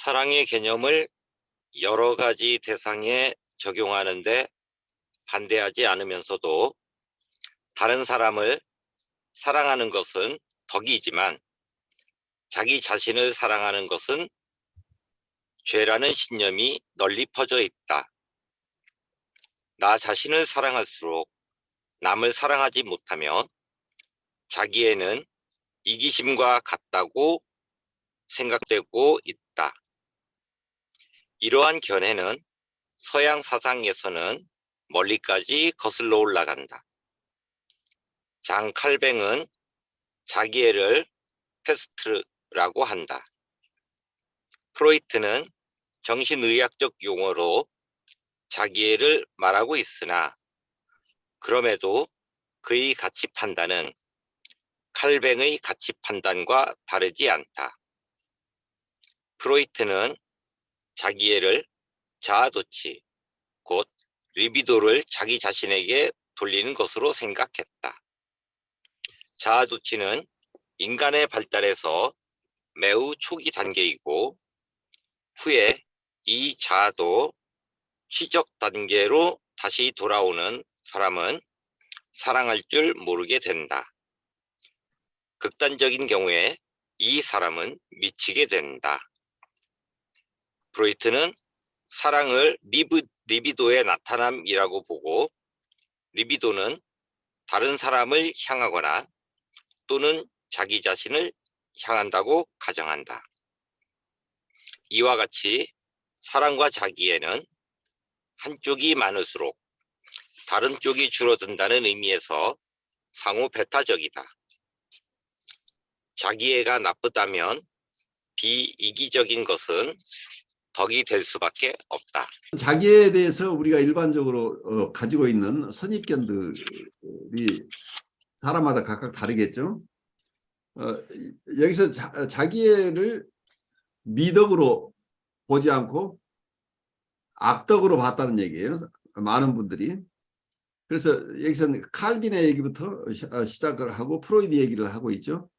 사랑의 개념을 여러 가지 대상에 적용하는데 반대하지 않으면서도 다른 사람을 사랑하는 것은 덕이지만 자기 자신을 사랑하는 것은 죄라는 신념이 널리 퍼져 있다. 나 자신을 사랑할수록 남을 사랑하지 못하며 자기에는 이기심과 같다고 생각되고 있다. 이러한 견해는 서양 사상에서는 멀리까지 거슬러 올라간다. 장 칼뱅은 자기애를 패스트라고 한다. 프로이트는 정신의학적 용어로 자기애를 말하고 있으나 그럼에도 그의 가치 판단은 칼뱅의 가치 판단과 다르지 않다. 프로이트는 자기애를 자아도취, 곧 리비도를 자기 자신에게 돌리는 것으로 생각했다. 자아도취는 인간의 발달에서 매우 초기 단계이고 후에 이 자아도 취적 단계로 다시 돌아오는 사람은 사랑할 줄 모르게 된다. 극단적인 경우에 이 사람은 미치게 된다. 프로이트는 사랑을 리비도의 나타남이라고 보고 리비도는 다른 사람을 향하거나 또는 자기 자신을 향한다고 가정한다. 이와 같이 사랑과 자기애는 한쪽이 많을수록 다른 쪽이 줄어든다는 의미에서 상호 배타적이다. 자기애가 나쁘다면 비이기적인 것은 덕이 될 수밖에 없다. 자기에 대해서 우리가 일반적으로 가지고 있는 선입견들이 사람마다 각각 다르겠죠. 여기서 자기애를 미덕으로 보지 않고 악덕으로 봤다는 얘기예요. 많은 분들이. 그래서 여기서는 칼빈의 얘기부터 시작을 하고 프로이드 얘기를 하고 있죠.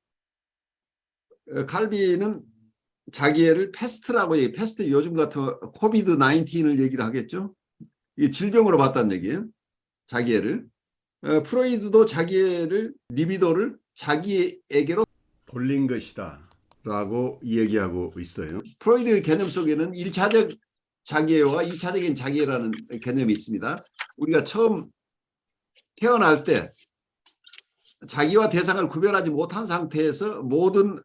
칼빈은 자기애를 패스트라고 얘기해요. 패스트 요즘 같은 코비드 19을 얘기를 하겠죠. 이게 질병으로 봤다는 얘기예요. 자기애를. 프로이드도 자기애를 리비도를 자기에게로 돌린 것이다 라고 얘기하고 있어요. 프로이드 개념 속에는 1차적 자기애와 2차적인 자기애라는 개념이 있습니다. 우리가 처음 태어날 때 자기와 대상을 구별하지 못한 상태에서 모든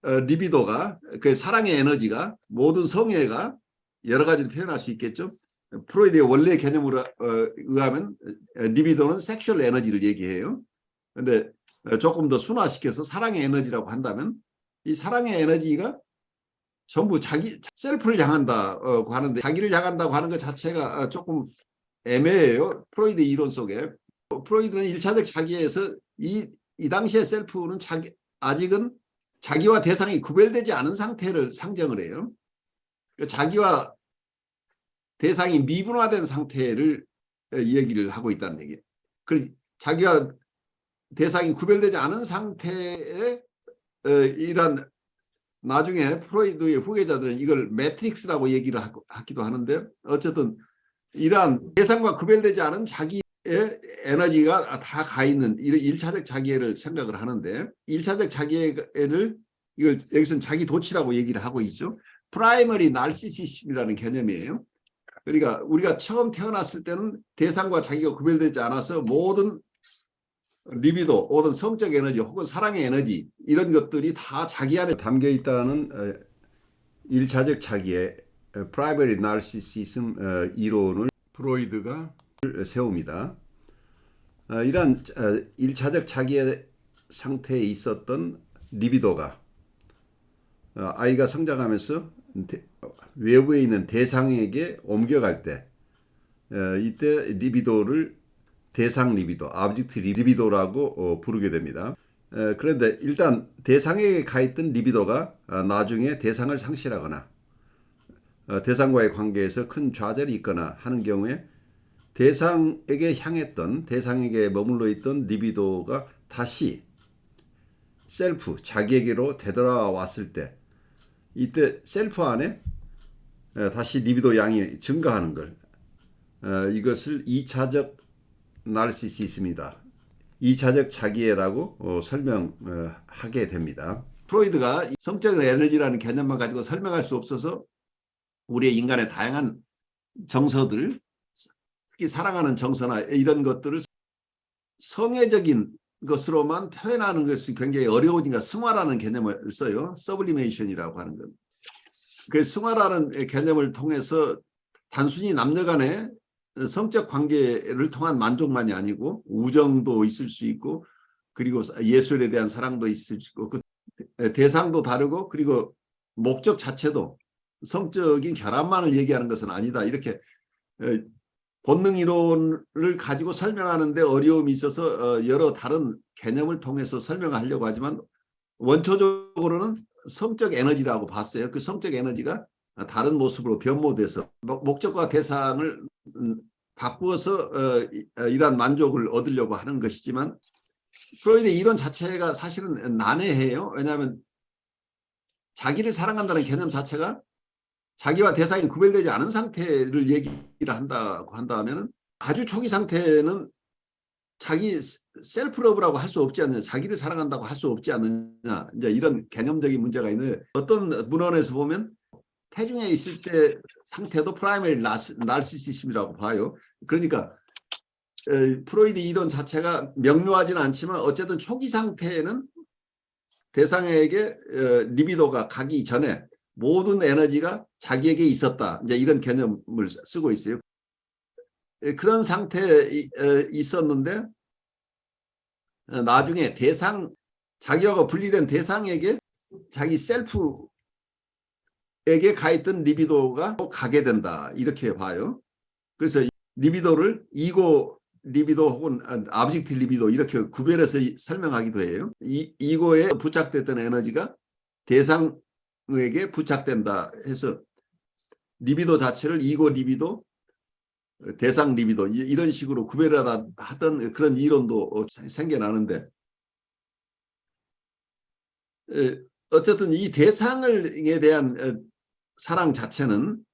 리비도가 그 사랑의 에너지가 모든 성애가 여러 가지로 표현할 수 있겠죠. 프로이드의 원래 개념으로 의하면 리비도는 섹슈얼 에너지를 얘기해요. 그런데 조금 더 순화시켜서 사랑의 에너지라고 한다면 이 사랑의 에너지가 전부 자기 셀프를 향한다고 하는데 자기를 향한다고 하는 것 자체가 조금 애매해요. 프로이드 이론 속에. 프로이드는 1차적 자기에서 이 당시의 셀프는 아직은 자기와 대상이 구별되지 않은 상태를 상정을 해요. 자기와 대상이 미분화된 상태를 얘기를 하고 있다는 얘기예요. 자기와 대상이 구별되지 않은 상태에 이런 나중에 프로이드의 후계자들은 이걸 매트릭스라고 얘기를 하기도 하는데 어쨌든 이러한 대상과 구별되지 않은 자기의 에너지가 다 가 있는 1차적 자기애를 생각을 하는데 1차적 자기애를 이걸 여기서는 자기 도취라고 얘기를 하고 있죠. 프라이머리 나르시시즘이라는 개념이에요. 그러니까 우리가 처음 태어났을 때는 대상과 자기가 구별되지 않아서 모든 리비도, 모든 성적 에너지 혹은 사랑의 에너지 이런 것들이 다 자기 안에 담겨 있다는 1차적 자기의 프라이머리 나르시시즘 이론을 프로이드가 세웁니다. 이러한 1차적 자기의 상태에 있었던 리비도가 아이가 성장하면서 외부에 있는 대상에게 옮겨갈 때 이때 리비도를 대상 리비도, 아브젝트 리비도라고 부르게 됩니다. 그런데 일단 대상에게 가 있던 리비도가 나중에 대상을 상실하거나 대상과의 관계에서 큰 좌절이 있거나 하는 경우에 대상에게 향했던 대상에게 머물러 있던 리비도가 다시 셀프, 자기에게로 되돌아왔을 때 이때 셀프 안에 다시 리비도 양이 증가하는 걸 이것을 2차적 나르시시즘이다. 2차적 자기애라고 설명하게 됩니다. 프로이드가 성적 에너지라는 개념만 가지고 설명할 수 없어서 우리의 인간의 다양한 정서들, 특히 사랑하는 정서나 이런 것들을 성애적인 것으로만 표현하는 것이 굉장히 어려우니까 승화라는 개념을 써요. 서블리메이션이라고 하는 것. 그 승화라는 개념을 통해서 단순히 남녀 간의 성적 관계를 통한 만족만이 아니고 우정도 있을 수 있고 그리고 예술에 대한 사랑도 있을 수 있고 그 대상도 다르고 그리고 목적 자체도 성적인 결합만을 얘기하는 것은 아니다. 이렇게 본능 이론을 가지고 설명하는데 어려움이 있어서 여러 다른 개념을 통해서 설명하려고 하지만 원초적으로는 성적 에너지라고 봤어요. 그 성적 에너지가 다른 모습으로 변모돼서 목적과 대상을 바꾸어서 이러한 만족을 얻으려고 하는 것이지만 프로이드의 이론 자체가 사실은 난해해요. 왜냐하면 자기를 사랑한다는 개념 자체가 자기와 대상이 구별되지 않은 상태를 얘기를 한다고 한다면 아주 초기 상태는 자기 셀프러브라고 할 수 없지 않느냐, 자기를 사랑한다고 할 수 없지 않느냐, 이제 이런 개념적인 문제가 있는데 어떤 문헌에서 보면 태중에 있을 때 상태도 프라이머리 나르시시즘이라고 봐요. 그러니까 프로이드 이론 자체가 명료하지는 않지만 어쨌든 초기 상태에는 대상에게 리비도가 가기 전에 모든 에너지가 자기에게 있었다. 이제 이런 개념을 쓰고 있어요. 그런 상태에 있었는데 나중에 자기와 분리된 대상에게 자기 셀프에게 가 있던 리비도가 가게 된다. 이렇게 봐요. 그래서 리비도를 이고 리비도 혹은 아브젝트 리비도 이렇게 구별해서 설명하기도 해요. 이고에 부착됐던 에너지가 대상에게 부착된다 해서 리비도 자체를 이고 리비도, 대상 리비도 이런 식으로 구별하다 하던 그런 이론도 생겨나는데 어쨌든 이 대상에 대한 사랑 자체는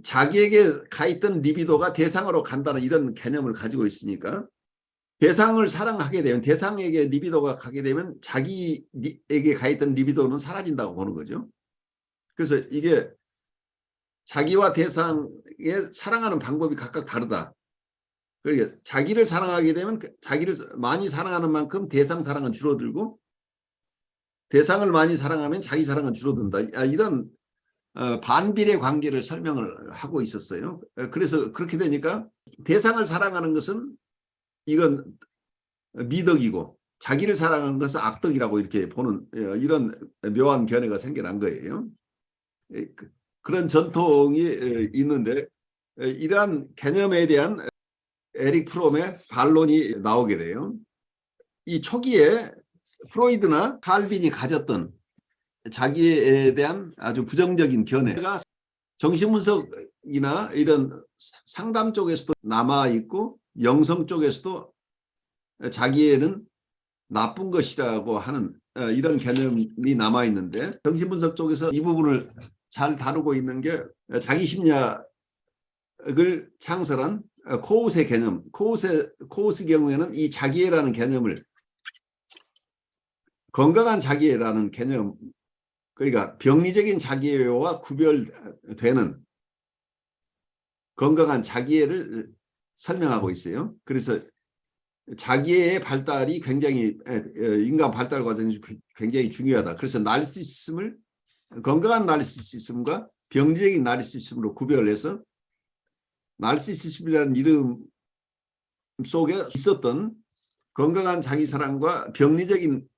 자기에게 가 있던 리비도가 대상으로 간다는 이런 개념을 가지고 있으니까 대상을 사랑하게 되면 대상에게 리비도가 가게 되면 자기에게 가 있던 리비도는 사라진다고 보는 거죠. 그래서 이게 자기와 대상에 사랑하는 방법이 각각 다르다. 그러니까 자기를 사랑하게 되면 자기를 많이 사랑하는 만큼 대상 사랑은 줄어들고 대상을 많이 사랑하면 자기 사랑은 줄어든다. 이런 반비례 관계를 설명을 하고 있었어요. 그래서 그렇게 되니까 대상을 사랑하는 것은 이건 미덕이고 자기를 사랑하는 것은 악덕이라고 이렇게 보는 이런 묘한 견해가 생겨난 거예요. 그런 전통이 있는데 이러한 개념에 대한 에릭 프롬의 반론이 나오게 돼요. 이 초기에 프로이드나 칼빈이 가졌던 자기에 대한 아주 부정적인 견해가 정신분석이나 이런 상담 쪽에서도 남아있고 영성 쪽에서도 자기애는 나쁜 것이라고 하는 이런 개념이 남아있는데 정신분석 쪽에서 이 부분을 잘 다루고 있는 게 자기심리학을 창설한 코웃의 개념, 코웃의 경우에는 이 자기애라는 개념을 건강한 자기애라는 개념, 그러니까 병리적인 자기애와 구별되는 건강한 자기애를 설명하고 있어요. 그래서 자기애의 발달이 굉장히 인간 발달 과정이 굉장히 중요하다. 그래서 나르시시즘을 건강한 나르시시즘과 병리적인 나르시시즘으로 구별해서 나르시시즘이라는 이름 속에 있었던 건강한 자기사랑과 병리적인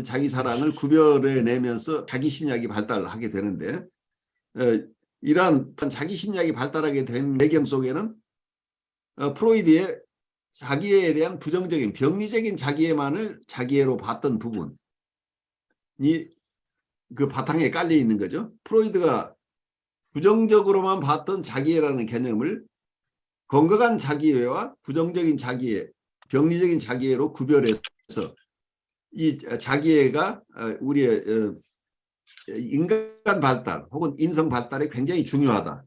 자기사랑을 구별해내면서 자기심리학이 발달하게 되는데 이러한 자기심리학이 발달하게 된 배경 속에는 프로이드의 자기애에 대한 부정적인 병리적인 자기애만을 자기애로 봤던 부분이 그 바탕에 깔려 있는 거죠. 프로이드가 부정적으로만 봤던 자기애라는 개념을 건강한 자기애와 부정적인 자기애, 병리적인 자기애로 구별해서 이 자기애가 우리의 인간 발달 혹은 인성 발달에 굉장히 중요하다.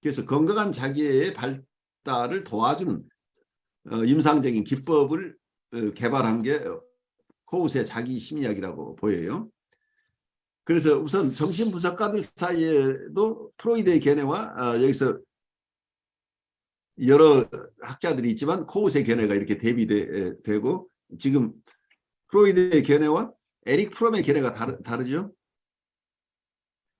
그래서 건강한 자기의 발달을 도와주는 임상적인 기법을 개발한 게 코우스의 자기 심리학이라고 보여요. 그래서 우선 정신분석가들 사이에도 프로이드의 견해와 여기서 여러 학자들이 있지만 코우스의 견해가 이렇게 대비되고 지금 프로이드의 견해와 에릭 프롬의 견해가 다르죠.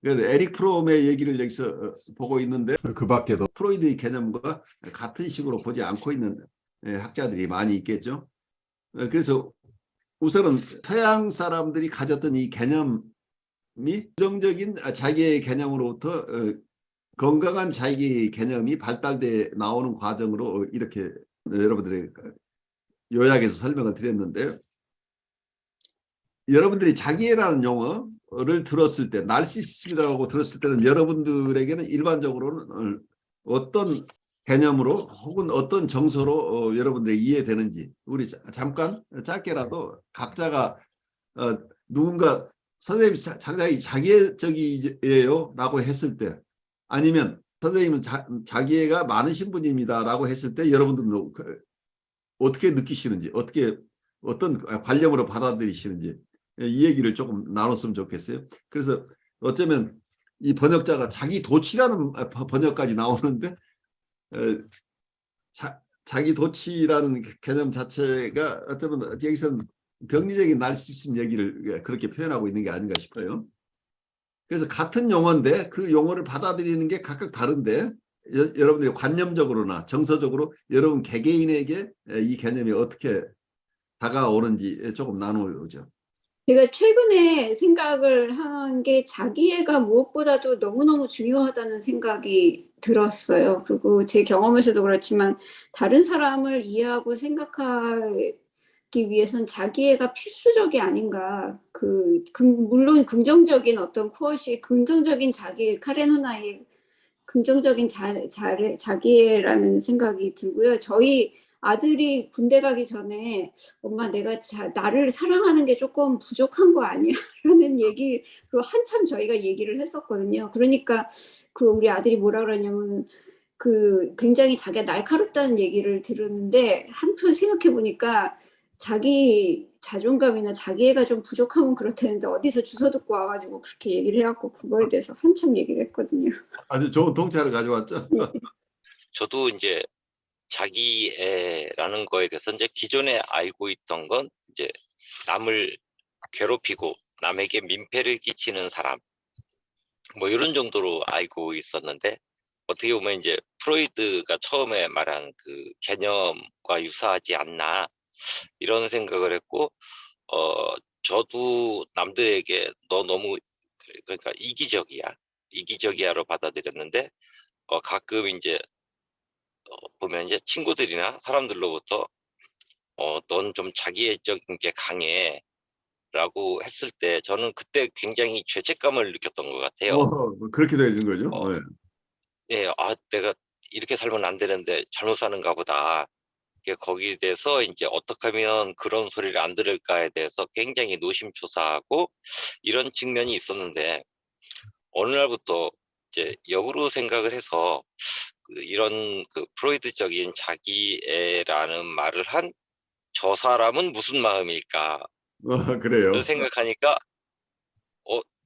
그래서 에릭 프롬의 얘기를 여기서 보고 있는데 그 밖에도 프로이드의 개념과 같은 식으로 보지 않고 있는 학자들이 많이 있겠죠. 그래서 우선은 서양 사람들이 가졌던 이 개념이 부정적인 자기의 개념으로부터 건강한 자기 개념이 발달돼 나오는 과정으로 이렇게 여러분들이 요약해서 설명을 드렸는데요. 여러분들이 자기애라는 용어를 들었을 때, 나르시시즘이라고 들었을 때는 여러분들에게는 일반적으로는 어떤 개념으로 혹은 어떤 정서로 여러분들이 이해되는지 우리 잠깐 짧게라도 각자가 누군가 선생님이 상당히 자기애적이에요 라고 했을 때, 아니면 선생님은 자기애가 많으신 분입니다 라고 했을 때 여러분들은 어떻게 느끼시는지, 어떤 관념으로 받아들이시는지 이 얘기를 조금 나눴으면 좋겠어요. 그래서 어쩌면 이 번역자가 자기 도치라는 번역까지 나오는데 자기 도치라는 개념 자체가 어쩌면 여기서는 병리적인 나르시시즘 얘기를 그렇게 표현하고 있는 게 아닌가 싶어요. 그래서 같은 용어인데 그 용어를 받아들이는 게 각각 다른데 여러분들이 관념적으로나 정서적으로 여러분 개개인에게 이 개념이 어떻게 다가오는지 조금 나누어보죠. 제가 최근에 생각을 한 게 자기애가 무엇보다도 너무너무 중요하다는 생각이 들었어요. 그리고 제 경험에서도 그렇지만 다른 사람을 이해하고 생각하기 위해선 자기애가 필수적이 아닌가. 물론 긍정적인 어떤 코어시, 긍정적인 카레노나의 긍정적인 자기애라는 생각이 들고요. 저희 아들이 군대 가기 전에 엄마 내가 나를 사랑하는 게 조금 부족한 거 아니야? 라는 얘기로 한참 저희가 얘기를 했었거든요. 그러니까 우리 아들이 뭐라 그러냐면 굉장히 자기가 날카롭다는 얘기를 들었는데 한편 생각해 보니까 자기 자존감이나 자기애가 좀 부족하면 그렇다는데 어디서 주워 듣고 와가지고 그렇게 얘기를 해갖고 그거에 대해서 한참 얘기를 했거든요. 아주 좋은 통찰을 가져왔죠. 저도 이제 자기애라는 거에 대해서 이제 기존에 알고 있던 건 이제 남을 괴롭히고 남에게 민폐를 끼치는 사람 뭐 이런 정도로 알고 있었는데 어떻게 보면 이제 프로이드가 처음에 말한 그 개념과 유사하지 않나 이런 생각을 했고 저도 남들에게 너 너무 그러니까 이기적이야로 받아들였는데 가끔 이제 보면 이제 친구들이나 사람들로부터 넌 좀 자기애적인 게 강해 라고 했을 때 저는 그때 굉장히 죄책감을 느꼈던 것 같아요. 그렇게 되는 거죠. 어, 예, 내가 이렇게 살면 안 되는데 잘못 사는가 보다. 거기에 대해서 이제 어떻게 하면 그런 소리를 안 들을까에 대해서 굉장히 노심초사하고 이런 측면이 있었는데 어느 날부터 이제 역으로 생각을 해서 이런 프로이드적인 자기애라는 말을 한 저 사람은 무슨 마음일까? 를 그래요. 생각하니까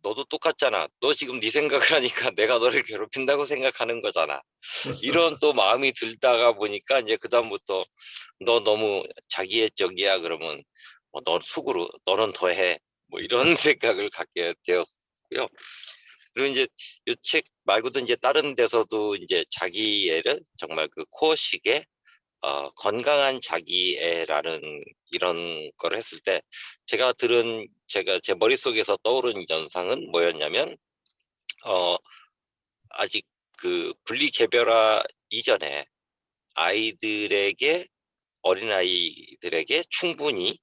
너도 똑같잖아. 너 지금 네 생각을 하니까 내가 너를 괴롭힌다고 생각하는 거잖아. 이런 또 마음이 들다가 보니까 이제 그다음부터 너 너무 자기애적이야 그러면 너 속으로 너는 더해 뭐 이런 생각을 갖게 되었고요. 그리고 이제 이 책 말고도 이제 다른 데서도 이제 자기애를 정말 코어식의 건강한 자기애라는 이런 거를 했을 때 제가 제 머릿속에서 떠오른 연상은 뭐였냐면 아직 분리개별화 이전에 어린아이들에게 충분히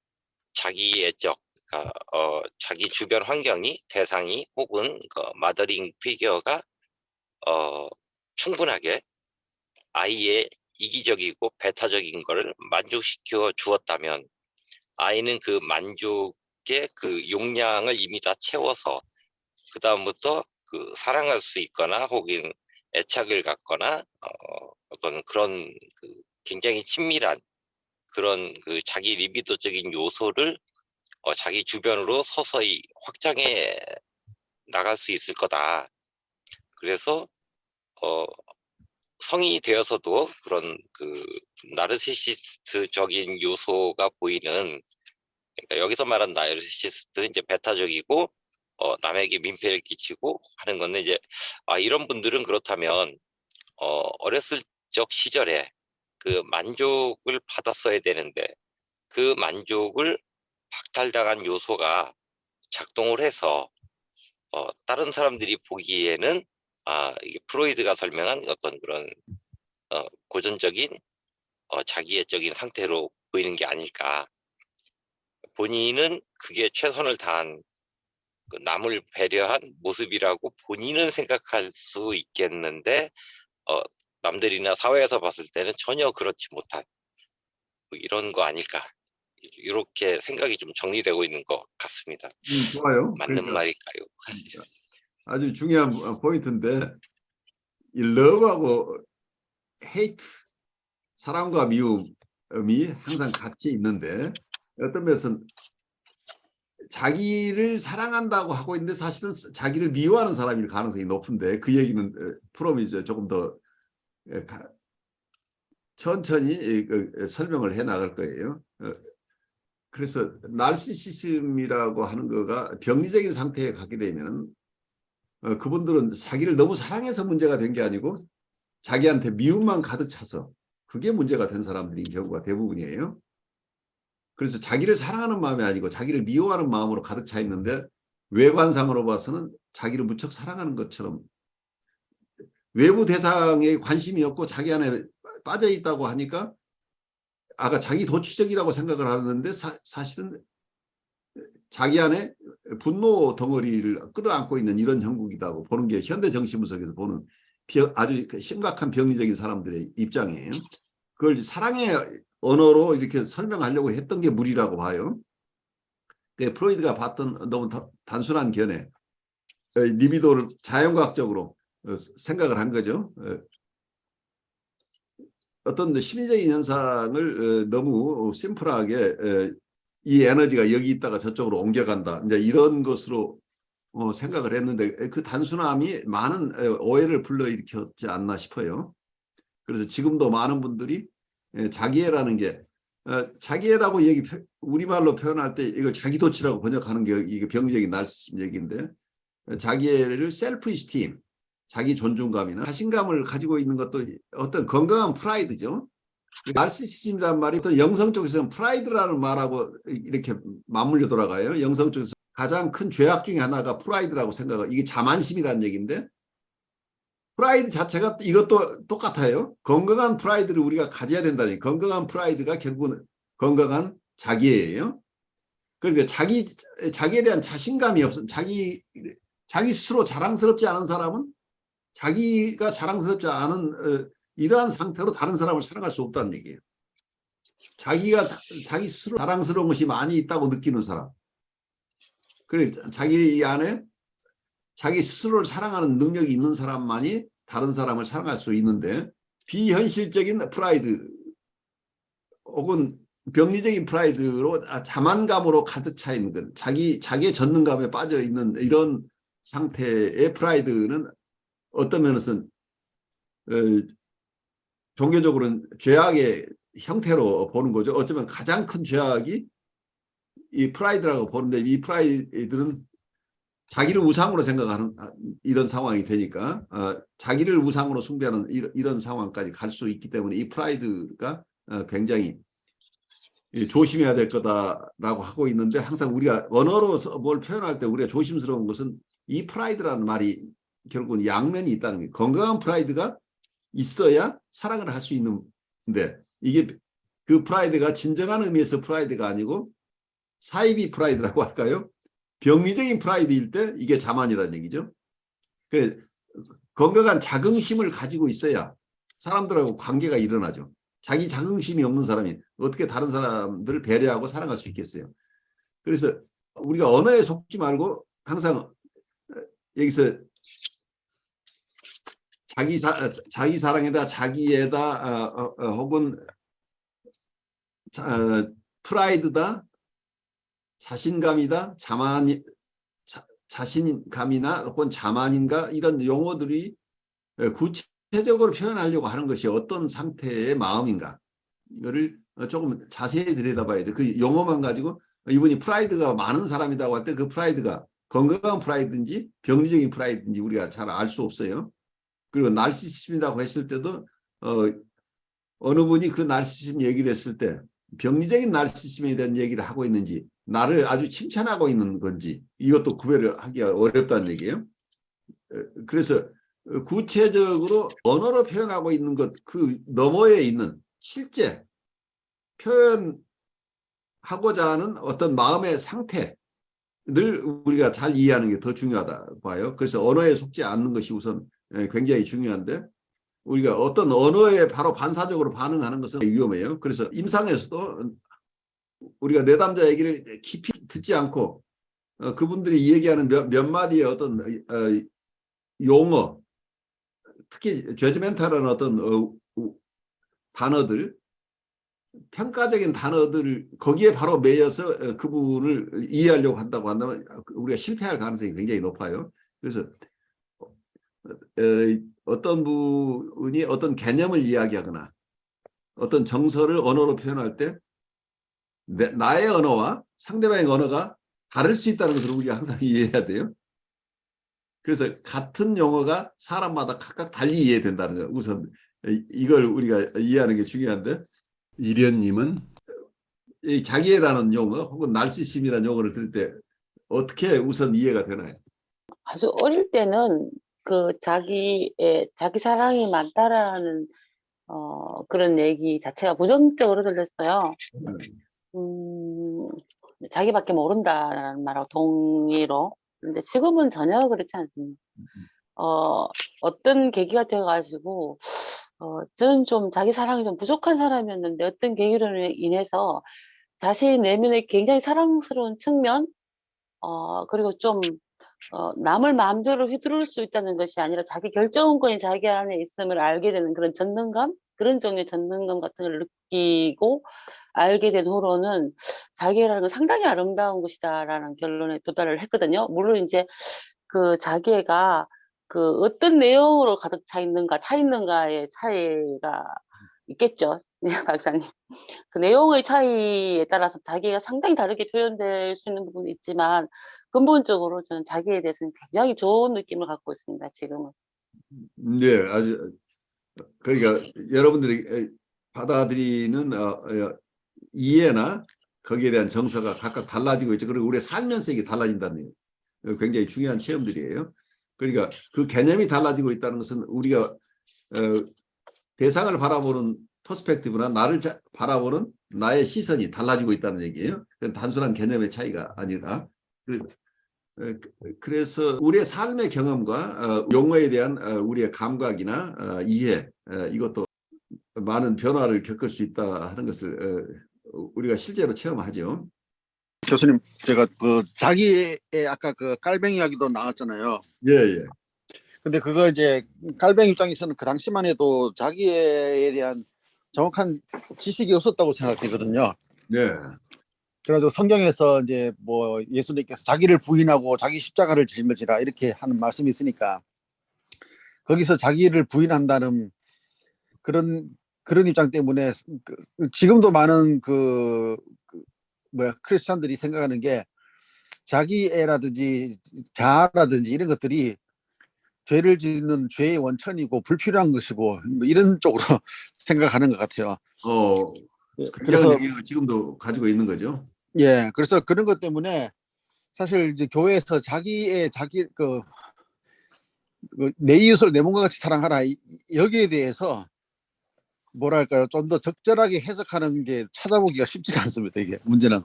자기애적 그러니까 자기 주변 환경이 대상이 혹은 마더링 피규어가 충분하게 아이의 이기적이고 배타적인 거를 만족시켜 주었다면 아이는 그 만족의 그 용량을 이미 다 채워서 그 다음부터 그 사랑할 수 있거나 혹은 애착을 갖거나 어떤 그런 그 굉장히 친밀한 그런 그 자기 리비도적인 요소를 자기 주변으로 서서히 확장해 나갈 수 있을 거다. 그래서 성인이 되어서도 그런 그 나르시시스트적인 요소가 보이는, 그러니까 여기서 말하는 나르시시스트는 이제 배타적이고 남에게 민폐를 끼치고 하는 건데, 이제 이런 분들은 그렇다면 어렸을 적 시절에 그 만족을 받았어야 되는데 그 만족을 박탈당한 요소가 작동을 해서 다른 사람들이 보기에는 이게 프로이드가 설명한 어떤 그런 고전적인 자기애적인 상태로 보이는 게 아닐까. 본인은 그게 최선을 다한 그 남을 배려한 모습이라고 본인은 생각할 수 있겠는데 남들이나 사회에서 봤을 때는 전혀 그렇지 못한 뭐 이런 거 아닐까. 이렇게 생각이 좀 정리되고 있는 것 같습니다. 좋아요. 맞는 그러니까 말일까요? 아주 중요한 포인트인데, 이 러브하고 헤이트, 사랑과 미움이 항상 같이 있는데, 어떤 면에서는 자기를 사랑한다고 하고 있는데 사실은 자기를 미워하는 사람일 가능성이 높은데, 그 얘기는 프롬이 조금 더 천천히 설명을 해 나갈 거예요. 그래서 나르시시즘이라고 하는 거가 병리적인 상태에 가게 되면 그분들은 자기를 너무 사랑해서 문제가 된 게 아니고 자기한테 미움만 가득 차서 그게 문제가 된 사람들인 경우가 대부분이에요. 그래서 자기를 사랑하는 마음이 아니고 자기를 미워하는 마음으로 가득 차 있는데, 외관상으로 봐서는 자기를 무척 사랑하는 것처럼 외부 대상에 관심이 없고 자기 안에 빠져 있다고 하니까 아까 자기 도취적이라고 생각을 하는데 사실은 자기 안에 분노 덩어리를 끌어안고 있는 이런 형국이라고 보는 게 현대 정신분석에서 보는 아주 심각한 병리적인 사람들의 입장이에요. 그걸 사랑의 언어로 이렇게 설명하려고 했던 게 무리라고 봐요. 프로이드가 봤던 너무 단순한 견해, 리비도를 자연과학적으로 생각을 한 거죠. 어떤 심리적인 현상을 너무 심플하게 이 에너지가 여기 있다가 저쪽으로 옮겨간다, 이제 이런 것으로 생각을 했는데, 그 단순함이 많은 오해를 불러일으켰지 않나 싶어요. 그래서 지금도 많은 분들이 자기애라는 게 자기애라고 우리말로 표현할 때 이걸 자기도취라고 번역하는 게 이게 병리적인 나르시즘 얘기인데, 자기애를 셀프 이스팀, 자기 존중감이나 자신감을 가지고 있는 것도 어떤 건강한 프라이드죠. 나르시시즘이란 말이 어떤 영성 쪽에서는 프라이드라는 말하고 이렇게 맞물려 돌아가요. 영성 쪽에서 가장 큰 죄악 중에 하나가 프라이드라고 생각을, 이게 자만심이라는 얘기인데, 프라이드 자체가 이것도 똑같아요. 건강한 프라이드를 우리가 가져야 된다니. 건강한 프라이드가 결국은 건강한 자기예요. 그러니까 자기에 대한 자신감이 없어. 자기 스스로 자랑스럽지 않은 사람은 자기가 자랑스럽지 않은 이러한 상태로 다른 사람을 사랑할 수 없다는 얘기예요. 자기가 자기 스스로 자랑스러운 것이 많이 있다고 느끼는 사람. 그래, 자기 안에 자기 스스로를 사랑하는 능력이 있는 사람만이 다른 사람을 사랑할 수 있는데, 비현실적인 프라이드 혹은 병리적인 프라이드로 자만감으로 가득 차 있는 건, 자기의 전능감에 빠져 있는 이런 상태의 프라이드는 어떤 면에서는 종교적으로는 죄악의 형태로 보는 거죠. 어쩌면 가장 큰 죄악이 이 프라이드라고 보는데, 이 프라이드는 자기를 우상으로 생각하는 이런 상황이 되니까 자기를 우상으로 숭배하는 이런 상황까지 갈 수 있기 때문에 이 프라이드가 굉장히 조심해야 될 거다라고 하고 있는데, 항상 우리가 언어로 뭘 표현할 때 우리가 조심스러운 것은 이 프라이드라는 말이 결국은 양면이 있다는 거예요. 건강한 프라이드가 있어야 사랑을 할 수 있는데, 이게 그 프라이드가 진정한 의미에서 프라이드가 아니고 사이비 프라이드라고 할까요? 병리적인 프라이드일 때 이게 자만이라는 얘기죠. 건강한 자긍심을 가지고 있어야 사람들하고 관계가 일어나죠. 자기 자긍심이 없는 사람이 어떻게 다른 사람들을 배려하고 사랑할 수 있겠어요. 그래서 우리가 언어에 속지 말고 항상 여기서 자기 사랑에다 자기에다 혹은 프라이드다, 자신감이다, 자신감이나 혹은 자만인가 이런 용어들이 구체적으로 표현하려고 하는 것이 어떤 상태의 마음인가 이거를 조금 자세히 들여다봐야 돼. 그 용어만 가지고 이분이 프라이드가 많은 사람이라고 할 때 그 프라이드가 건강한 프라이드인지 병리적인 프라이드인지 우리가 잘 알 수 없어요. 그리고 나르시시즘이라고 했을 때도 어느 분이 그 나르시시즘 얘기를 했을 때 병리적인 나르시시즘에 대한 얘기를 하고 있는지 나를 아주 칭찬하고 있는 건지 이것도 구별을 하기가 어렵다는 얘기예요. 그래서 구체적으로 언어로 표현하고 있는 것 그 너머에 있는 실제 표현하고자 하는 어떤 마음의 상태를 우리가 잘 이해하는 게 더 중요하다고 봐요. 그래서 언어에 속지 않는 것이 우선 굉장히 중요한데 우리가 어떤 언어에 바로 반사적으로 반응하는 것은 위험해요. 그래서 임상에서도 우리가 내담자 얘기를 깊이 듣지 않고 그분들이 얘기하는 몇 마디의 어떤 용어, 특히 죄지멘탈한 어떤 단어들, 평가적인 단어들을 거기에 바로 매여서 그분을 이해하려고 한다고 한다면 우리가 실패할 가능성이 굉장히 높아요. 그래서 어떤 분이 어떤 개념을 이야기하거나 어떤 정서를 언어로 표현할 때 나의 언어와 상대방의 언어가 다를 수 있다는 것을 우리가 항상 이해해야 돼요. 그래서 같은 용어가 사람마다 각각 달리 이해된다는 거 우선 이걸 우리가 이해하는 게 중요한데 이련님은 이 자기애라는 용어 혹은 나르시심이라는 용어를 들을 때 어떻게 우선 이해가 되나요? 아주 어릴 때는 그 자기 사랑이 많다라는 그런 얘기 자체가 부정적으로 들렸어요. 자기밖에 모른다라는 말하고 동의로. 근데 지금은 전혀 그렇지 않습니다. 어떤 계기가 돼가지고 저는 좀 자기 사랑이 좀 부족한 사람이었는데 어떤 계기로 인해서 자신 내면의 굉장히 사랑스러운 측면, 그리고 좀 남을 마음대로 휘두를 수 있다는 것이 아니라 자기 결정권이 자기 안에 있음을 알게 되는 그런 전능감, 그런 종류의 전능감 같은 걸 느끼고 알게 된 후로는 자기애라는 건 상당히 아름다운 것이다라는 결론에 도달을 했거든요. 물론 이제 그 자기애가 그 어떤 내용으로 가득 차 있는가의 차이가 있겠죠, 박사님. 그 내용의 차이에 따라서 자기가 상당히 다르게 표현될 수 있는 부분이 있지만 근본적으로 저는 자기에 대해서는 굉장히 좋은 느낌을 갖고 있습니다, 지금은. 네, 아주 그러니까 여러분들이 받아들이는 이해나 거기에 대한 정서가 각각 달라지고 있죠. 그리고 우리가 살면서 이게 달라진다는 굉장히 중요한 체험들이에요. 그러니까 그 개념이 달라지고 있다는 것은 우리가 대상을 바라보는 퍼스펙티브나 나를 바라보는 나의 시선이 달라지고 있다는 얘기예요. 단순한 개념의 차이가 아니라. 그래서 우리의 삶의 경험과 용어에 대한 우리의 감각이나 이해 이것도 많은 변화를 겪을 수 있다 하는 것을 우리가 실제로 체험하죠. 교수님, 제가 그 자기의 아까 그 깔뱅이 이야기도 나왔잖아요. 예, 예. 근데 그거 이제 깔뱅이 입장에서는 그 당시만 해도 자기에 대한 정확한 지식이 없었다고 생각되거든요. 네. 그래가지고 성경에서 이제 뭐 예수님께서 자기를 부인하고 자기 십자가를 짊어지라 이렇게 하는 말씀이 있으니까 거기서 자기를 부인한다는 그런 입장 때문에 지금도 많은 크리스찬들이 생각하는 게 자기애라든지 자아라든지 이런 것들이 죄를 짓는 죄의 원천이고 불필요한 것이고 뭐 이런 쪽으로 생각하는 것 같아요. 그래서 지금도 가지고 있는 거죠. 예, 그래서 그런 것 때문에 사실 이제 교회에서 내 이웃을 내 몸과 같이 사랑하라 여기에 대해서 뭐랄까요, 좀 더 적절하게 해석하는 게 찾아보기가 쉽지가 않습니다. 이게 문제는.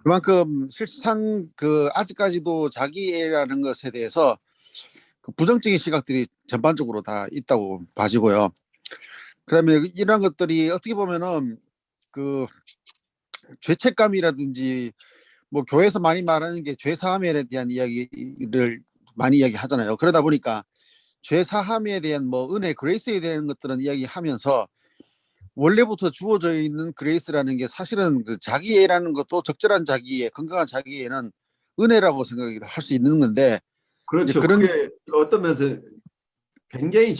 그만큼 실상 아직까지도 자기애라는 것에 대해서 그 부정적인 시각들이 전반적으로 다 있다고 봐지고요. 그다음에 이런 것들이 어떻게 보면은 그 죄책감이라든지 뭐 교회에서 많이 말하는 게 죄사함에 대한 이야기를 많이 이야기하잖아요. 그러다 보니까 죄 사함에 대한 뭐 은혜, 그레이스에 대한 것들은 이야기하면서 원래부터 주어져 있는 그레이스라는 게 사실은 그 자기애라는 것도 적절한 자기애, 건강한 자기애는 은혜라고 생각할 수 있는 건데 그렇죠. 그런 그게 어떤 면에서 굉장히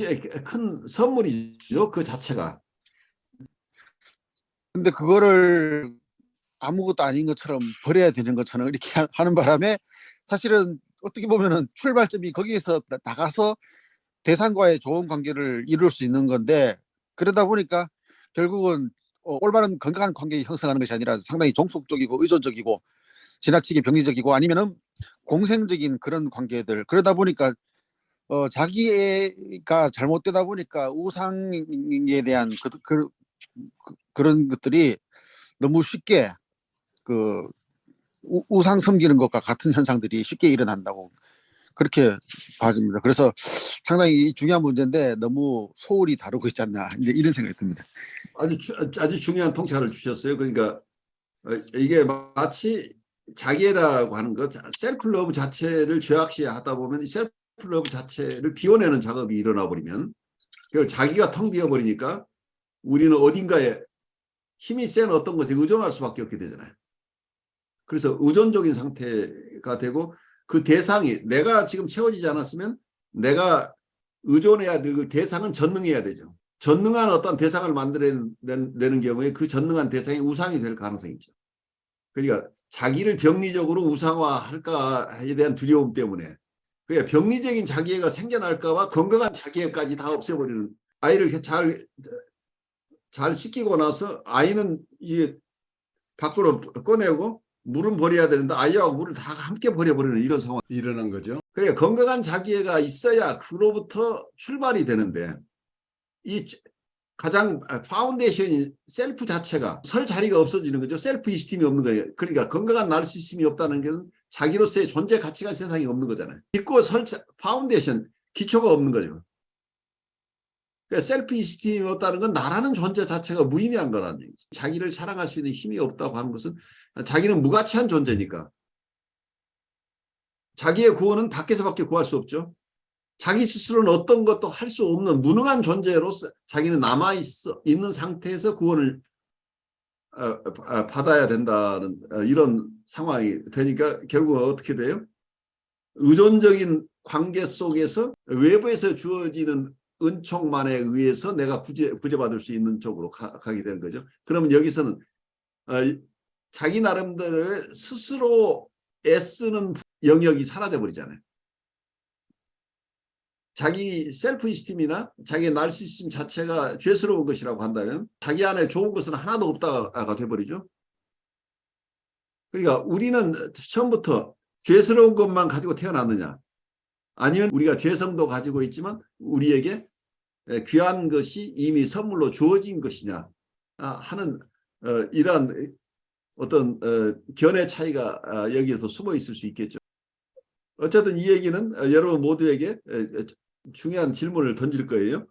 큰 선물이죠. 그 자체가. 근데 그거를 아무것도 아닌 것처럼 버려야 되는 것처럼 이렇게 하는 바람에 사실은 어떻게 보면은 출발점이 거기에서 나가서 대상과의 좋은 관계를 이룰 수 있는 건데 그러다 보니까 결국은 올바른 건강한 관계 형성하는 것이 아니라 상당히 종속적이고 의존적이고 지나치게 병리적이고 아니면은 공생적인 그런 관계들 그러다 보니까 자기가 잘못되다 보니까 우상에 대한 그런 것들이 너무 쉽게 그 우상 섬기는 것과 같은 현상들이 쉽게 일어난다고 그렇게 봐집니다. 그래서 상당히 중요한 문제인데 너무 소홀히 다루고 있지 않나 이제 이런 생각이 듭니다. 아주 중요한 통찰을 주셨어요. 그러니까 이게 마치 자기애라고 하는 것, 셀프러브 자체를 죄악시하다 보면 셀프러브 자체를 비워내는 작업이 일어나 버리면 자기가 텅 비어버리니까 우리는 어딘가에 힘이 센 어떤 것에 의존할 수밖에 없게 되잖아요. 그래서 의존적인 상태가 되고 그 대상이 내가 지금 채워지지 않았으면 내가 의존해야 될 그 대상은 전능해야 되죠. 전능한 어떤 대상을 만들어내는 경우에 그 전능한 대상이 우상이 될 가능성이 있죠. 그러니까 자기를 병리적으로 우상화할까에 대한 두려움 때문에 그러니까 병리적인 자기애가 생겨날까 봐 건강한 자기애까지 다 없애버리는 아이를 잘 씻기고 나서 아이는 이게 밖으로 꺼내고 물은 버려야 되는데 아이하고 물을 다 함께 버려버리는 이런 상황이 일어난 거죠. 그러니까 건강한 자기애가 있어야 그로부터 출발이 되는데 이 가장 파운데이션이 셀프 자체가 설 자리가 없어지는 거죠. 셀프 이스팀이 없는 거예요. 그러니까 건강한 나르시즘이 없다는 것은 자기로서의 존재 가치가 세상에 없는 거잖아요. 믿고 파운데이션 기초가 없는 거죠. 그러니까 셀프 이스팀이 없다는 건 나라는 존재 자체가 무의미한 거라는 얘기죠. 자기를 사랑할 수 있는 힘이 없다고 하는 것은 자기는 무가치한 존재니까 자기의 구원은 밖에서밖에 구할 수 없죠. 자기 스스로는 어떤 것도 할 수 없는 무능한 존재로서 자기는 남아있는 상태에서 구원을 받아야 된다는 이런 상황이 되니까 결국은 어떻게 돼요? 의존적인 관계 속에서 외부에서 주어지는 은총만에 의해서 내가 구제받을 수 있는 쪽으로 가게 되는 거죠. 그러면 여기서는 자기 나름대로 스스로 애쓰는 영역이 사라져 버리잖아요. 자기 셀프 이스팀이나 자기 나르시시즘 자체가 죄스러운 것이라고 한다면 자기 안에 좋은 것은 하나도 없다가 돼버리죠. 그러니까 우리는 처음부터 죄스러운 것만 가지고 태어났느냐 아니면 우리가 죄성도 가지고 있지만 우리에게 귀한 것이 이미 선물로 주어진 것이냐 하는 이러한 어떤 견해 차이가 여기에서 숨어 있을 수 있겠죠. 어쨌든 이 얘기는 여러분 모두에게 중요한 질문을 던질 거예요.